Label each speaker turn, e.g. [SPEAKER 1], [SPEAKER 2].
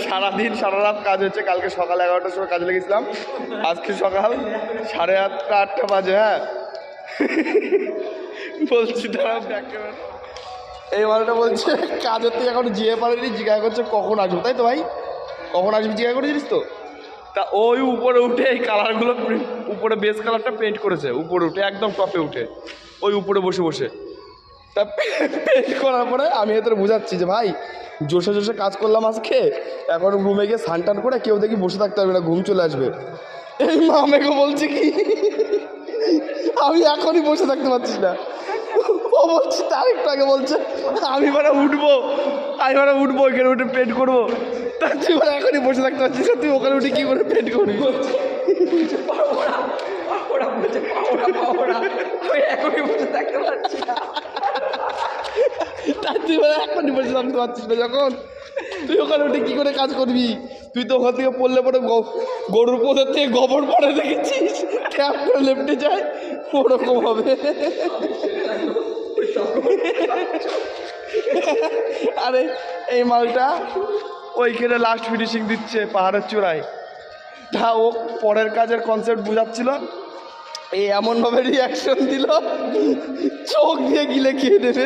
[SPEAKER 1] সারাদিন সারা রাত কাজ হচ্ছে। কালকে সকাল 11টার সময় কাজে লেগেছিলাম, আজকে সকাল 7:30 8টা বাজে। হ্যাঁ বলছি দাঁড়াও দেখতে পারো, এই মালটা বলছে কাজের থেকে এখন যেয়ে পারেনি, জিজ্ঞাসা করছে কখন আসবো, তাই তো ভাই কখন আসবি জিজ্ঞাসা করেছিস তো। তা ওই উপরে উঠে এই কালারগুলো উপরে বেস কালারটা পেন্ট করেছে, উপরে উঠে একদম টপে উঠে ওই উপরে বসে বসে। তা পেন্ট করার পরে আমি এদের বোঝাচ্ছি যে ভাই জোশে জোশে কাজ করলাম আজকে, এখন রুমে গিয়ে স্নান করে কেউ দেখি বসে থাকতে পারবে না, ঘুম চলে আসবে। এই মা আমাকে বলছে কি আমি এখনই বসে থাকতে পারছিস না, ও বলছে তার একটু আগে বলছে আমি মানে উঠবো, ওইখানে উঠে পেন্ট করবো। তা তুই মানে এখনই বসে থাকতে পারছিস না, তুই ওখানে উঠে কি করে পেন্ট করবি?
[SPEAKER 2] এখনই বসে থাকতে পারছি না,
[SPEAKER 1] তাই তুই মানে এখনই বসে থাকতে পারছিস না, যখন তুই ওখানে উঠে কি করে কাজ করবি? তুই তো ওখান থেকে পড়লে পরে গরুর পোদের থেকে গোবর পড়ে দেখেছিস, ট্যাপ করে লেপটে যায়, ওরকম হবে। আরে এই মালটা ওইখানে লাস্ট ফিনিশিং দিচ্ছে পাহাড়ের চূড়ায়। তা ও পরের কাজের কনসেপ্ট বুঝাচ্ছিল, এই এমনভাবে রিয়াকশন দিল চোখ দিয়ে গিলে খেয়ে দেবে।